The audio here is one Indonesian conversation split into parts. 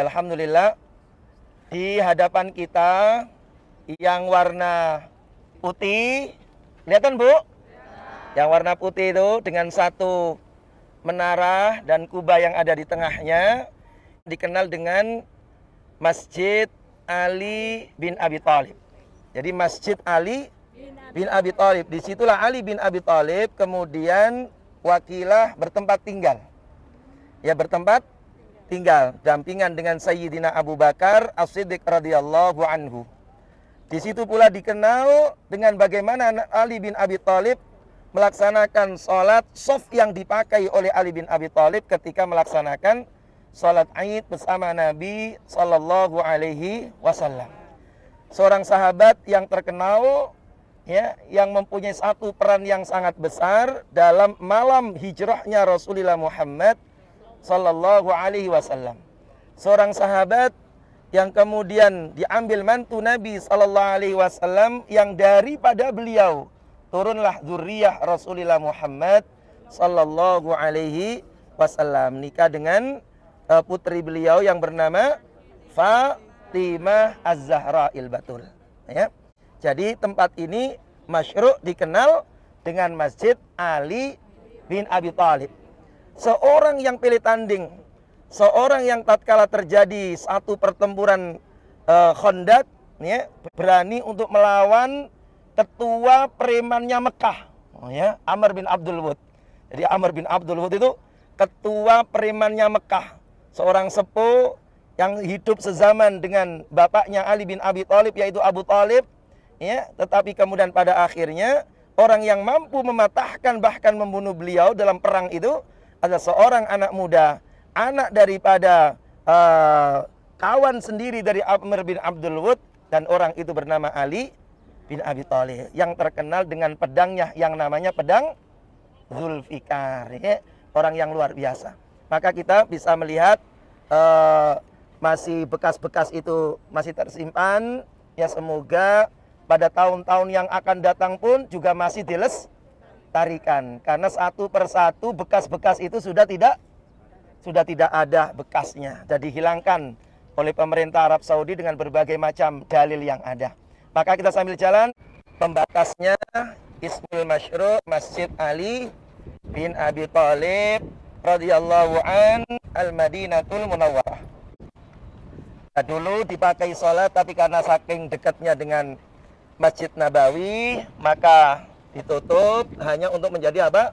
Alhamdulillah, di hadapan kita yang warna putih, kelihatan Bu? Yang warna putih itu dengan satu menara dan kubah yang ada di tengahnya dikenal dengan Masjid Ali bin Abi Thalib. Jadi Masjid Ali bin Abi Thalib, disitulah Ali bin Abi Thalib kemudian wakilah bertempat tinggal. Ya, bertempat tinggal dampingan dengan Sayyidina Abu Bakar As-Siddiq radhiyallahu anhu. Di situ pula dikenal dengan bagaimana Ali bin Abi Thalib melaksanakan sholat sof yang dipakai oleh Ali bin Abi Thalib ketika melaksanakan sholat Aid bersama Nabi Sallallahu Alaihi Wasallam. Seorang sahabat yang terkenal, ya, yang mempunyai satu peran yang sangat besar dalam malam hijrahnya Rasulullah Muhammad Sallallahu Alaihi Wasallam. Seorang sahabat yang kemudian diambil mantu Nabi Sallallahu Alaihi Wasallam, yang daripada beliau turunlah zuriyah Rasulullah Muhammad Sallallahu Alaihi Wasallam, nikah dengan putri beliau yang bernama Fatimah Az-Zahra Il-Batul. Ya. Jadi tempat ini masyru' dikenal dengan Masjid Ali bin Abi Thalib. Seorang yang pilih tanding, seorang yang tatkala terjadi satu pertempuran Khandaq, ya, berani untuk melawan ketua premannya Mekah, ya, Amr bin Abdul Wud. Jadi Amr bin Abdul Wud itu ketua premannya Mekah, seorang sepuh yang hidup sezaman dengan bapaknya Ali bin Abi Thalib, yaitu Abu Thalib, ya. Tetapi kemudian pada akhirnya orang yang mampu mematahkan bahkan membunuh beliau dalam perang itu adalah seorang anak muda, anak daripada kawan sendiri dari Amr bin Abdul Wud, dan orang itu bernama Ali bin Abi Thalib, yang terkenal dengan pedangnya yang namanya pedang Zulfikar, ya, orang yang luar biasa. Maka kita bisa melihat masih bekas-bekas itu masih tersimpan, ya, semoga pada tahun-tahun yang akan datang pun juga masih dilestarikan, karena satu persatu bekas-bekas itu sudah tidak ada bekasnya, dan dihilangkan oleh pemerintah Arab Saudi dengan berbagai macam dalil yang ada. Maka kita sambil jalan, pembatasnya Ismul Masyru' Masjid Ali bin Abi Thalib radhiyallahu an Al-Madinatul Munawwarah. Nah, dulu dipakai sholat, tapi karena saking dekatnya dengan Masjid Nabawi, maka ditutup hanya untuk menjadi apa?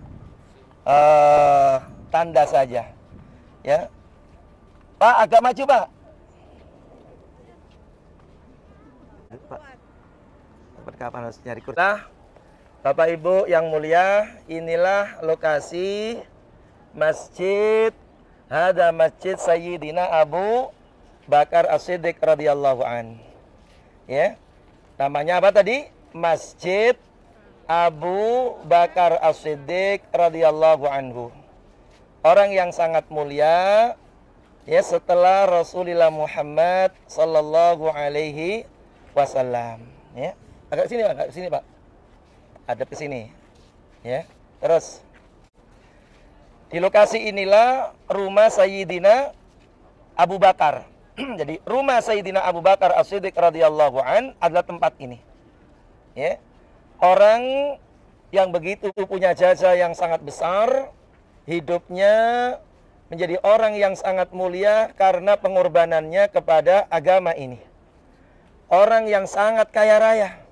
Tanda saja. Ya. Pak, agak maju, Pak. Pak. Kapan harus nyari kursi? Bapak Ibu yang mulia, inilah lokasi Masjid Hada Masjid Sayyidina Abu Bakar As-Siddiq radhiyallahu an. Ya. Namanya apa tadi? Masjid Abu Bakar As-Siddiq radhiyallahu anhu. Orang yang sangat mulia, ya, setelah Rasulullah Muhammad sallallahu alaihi wasallam, ya. Agak sini, Pak, agak sini, Pak. Hadap ke sini. Ya. Terus di lokasi inilah rumah Sayyidina Abu Bakar. Jadi rumah Sayyidina Abu Bakar As-Siddiq radhiyallahu an adalah tempat ini. Ya. Orang yang begitu punya jasa yang sangat besar, hidupnya menjadi orang yang sangat mulia karena pengorbanannya kepada agama ini. Orang yang sangat kaya raya.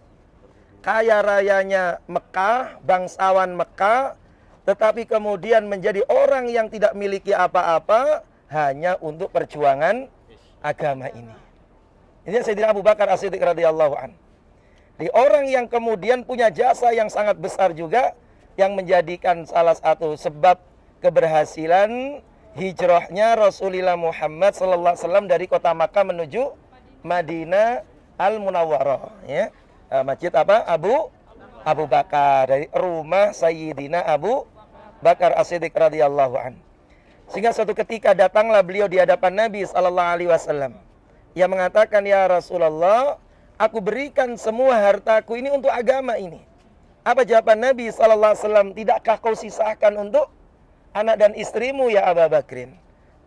Kaya rayanya Mekah, bangsawan Mekah, tetapi kemudian menjadi orang yang tidak memiliki apa-apa hanya untuk perjuangan agama ini. Ini Sayyidina Abu Bakar As-Siddiq radhiyallahu an. Di orang yang kemudian punya jasa yang sangat besar juga, yang menjadikan salah satu sebab keberhasilan hijrahnya Rasulullah Muhammad sallallahu alaihi wasallam dari kota Makkah menuju Madinah Al-Munawwarah, ya. Masjid apa? Abu Bakar, dari rumah Sayyidina Abu Bakar As-Siddiq radhiyallahu an. Sehingga suatu ketika datanglah beliau di hadapan Nabi sallallahu alaihi wasallam. Ia mengatakan, "Ya Rasulullah, aku berikan semua hartaku ini untuk agama ini." Apa jawaban Nabi sallallahu alaihi wasallam? "Tidakkah kau sisakan untuk anak dan istrimu ya Abu Bakrin?"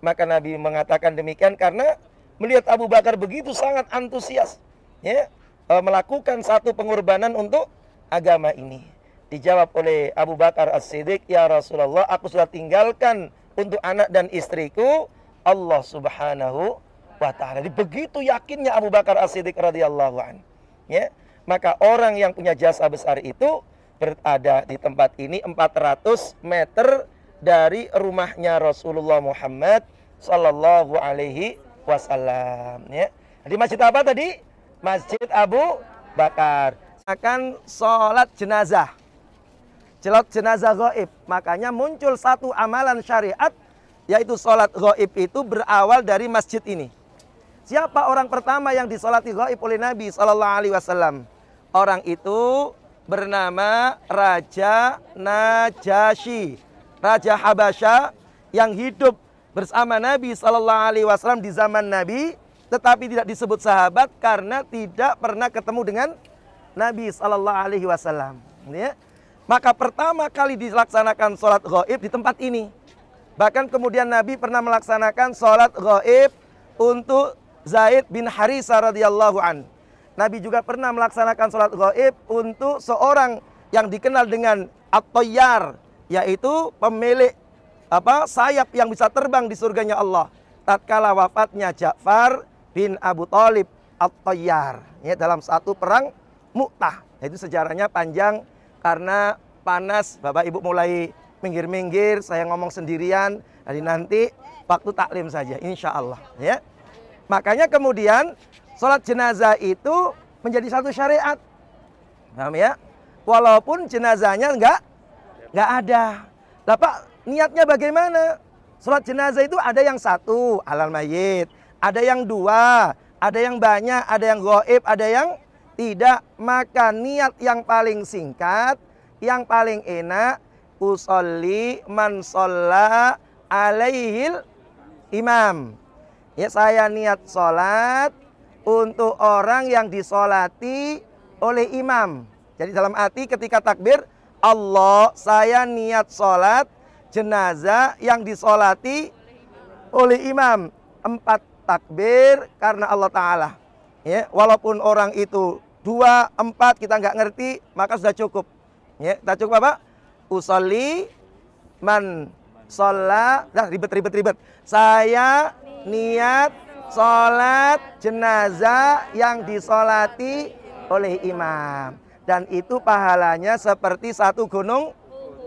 Maka Nabi mengatakan demikian karena melihat Abu Bakar begitu sangat antusias, ya, melakukan satu pengorbanan untuk agama ini. Dijawab oleh Abu Bakar As-Siddiq, ya Rasulullah, aku sudah tinggalkan untuk anak dan istriku Allah Subhanahu wa ta'ala. Jadi begitu yakinnya Abu Bakar As-Siddiq radhiyallahu anhu, ya. Maka orang yang punya jasa besar itu berada di tempat ini 400 meter dari rumahnya Rasulullah Muhammad sallallahu alaihi wasallam, ya. Di masjid apa tadi? Masjid Abu Bakar. Akan sholat jenazah. Sholat jenazah gaib. Makanya muncul satu amalan syariat, yaitu sholat gaib itu berawal dari masjid ini. Siapa orang pertama yang disolati gaib oleh Nabi sallallahu alaihi wasallam? Orang itu bernama Raja Najasyi, Raja Habasyah yang hidup bersama Nabi sallallahu alaihi wasallam di zaman Nabi, tetapi tidak disebut sahabat karena tidak pernah ketemu dengan Nabi sallallahu alaihi wasallam, ya. Maka pertama kali dilaksanakan sholat gaib di tempat ini. Bahkan kemudian Nabi pernah melaksanakan sholat gaib untuk Zaid bin Harisah radhiyallahu an. Nabi juga pernah melaksanakan sholat gaib untuk seorang yang dikenal dengan At-Tayyar, yaitu pemilik sayap yang bisa terbang di surganya Allah. Tatkala wafatnya Ja'far bin Abu Thalib At-Tayyar, ya, dalam satu perang Mu'tah. Itu sejarahnya panjang karena panas. Bapak Ibu mulai minggir-minggir, saya ngomong sendirian. Jadi nanti waktu taklim saja, insya Allah, ya. Makanya kemudian sholat jenazah itu menjadi satu syariat, paham ya? Walaupun jenazahnya nggak ada. Lah Pak, niatnya bagaimana? Sholat jenazah itu ada yang satu, alal mayit, ada yang dua, ada yang banyak, ada yang gaib, ada yang tidak. Maka niat yang paling singkat, yang paling enak, usolli man sholla alaihil imam. Ya, saya niat sholat untuk orang yang disolati oleh imam. Jadi dalam hati ketika takbir, Allah, saya niat sholat jenazah yang disolati oleh imam. 4 takbir karena Allah Ta'ala, ya. Walaupun orang itu 2, 4 kita nggak ngerti, maka sudah cukup, ya. Kita cukup apa? Usolli man sholla, ribet. Saya niat sholat jenazah yang disolati oleh imam. Dan itu pahalanya seperti satu gunung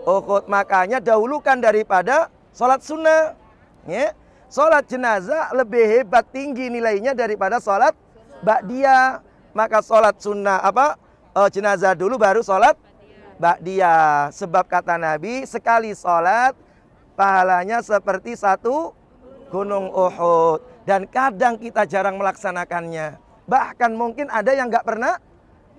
Uhud. Makanya dahulukan daripada sholat sunnah, ya. Sholat jenazah lebih hebat, tinggi nilainya daripada sholat ba'diyah. Maka sholat sunnah jenazah dulu, baru sholat ba'diyah. Sebab kata Nabi, sekali sholat pahalanya seperti satu gunung Uhud. Dan kadang kita jarang melaksanakannya. Bahkan mungkin ada yang nggak pernah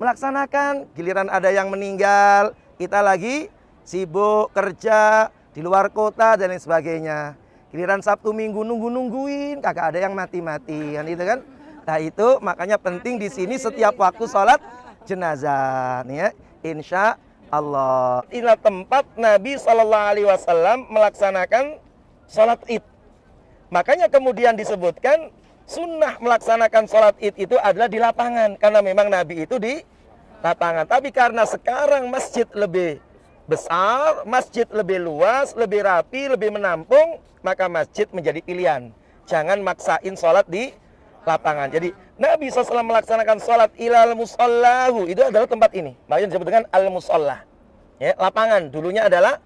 melaksanakan. Giliran ada yang meninggal, kita lagi sibuk kerja di luar kota dan lain sebagainya. Giliran Sabtu Minggu nungguin, kagak ada yang mati-mati, kan itu kan. Nah itu makanya penting di sini setiap waktu sholat jenazah, nih ya, insya Allah. Inilah tempat Nabi SAW melaksanakan sholat Id. Makanya kemudian disebutkan sunnah melaksanakan sholat Id itu adalah di lapangan. Karena memang Nabi itu di lapangan. Tapi karena sekarang masjid lebih besar, masjid lebih luas, lebih rapi, lebih menampung, maka masjid menjadi pilihan. Jangan maksain sholat di lapangan. Jadi Nabi SAW melaksanakan sholat ilal musallahu, itu adalah tempat ini. Makanya disebut dengan al-musallah, ya, lapangan. Dulunya adalah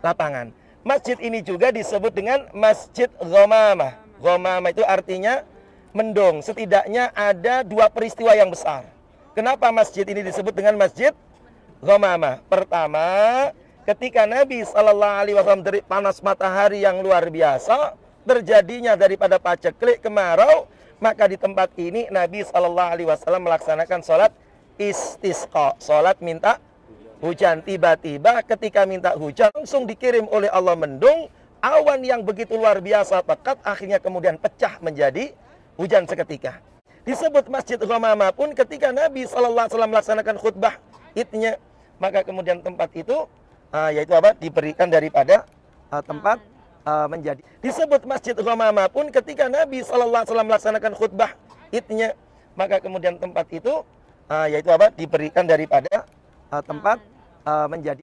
lapangan. Masjid ini juga disebut dengan Masjid Ghamamah. Ghamamah itu artinya mendung. Setidaknya ada 2 peristiwa yang besar. Kenapa masjid ini disebut dengan Masjid Ghamamah? Pertama, ketika Nabi SAW dari panas matahari yang luar biasa, terjadinya daripada paceklik kemarau, maka di tempat ini Nabi SAW melaksanakan sholat istisqa, sholat minta hujan. Tiba-tiba ketika minta hujan, langsung dikirim oleh Allah mendung, awan yang begitu luar biasa pekat, akhirnya kemudian pecah menjadi hujan seketika. Disebut Masjid Ghamamah pun ketika Nabi SAW melaksanakan khutbah Idnya, maka kemudian tempat itu yaitu diberikan daripada tempat menjadi. Disebut Masjid Ghamamah pun ketika Nabi SAW melaksanakan khutbah idnya, maka kemudian tempat itu yaitu apa? Diberikan daripada tempat menjadi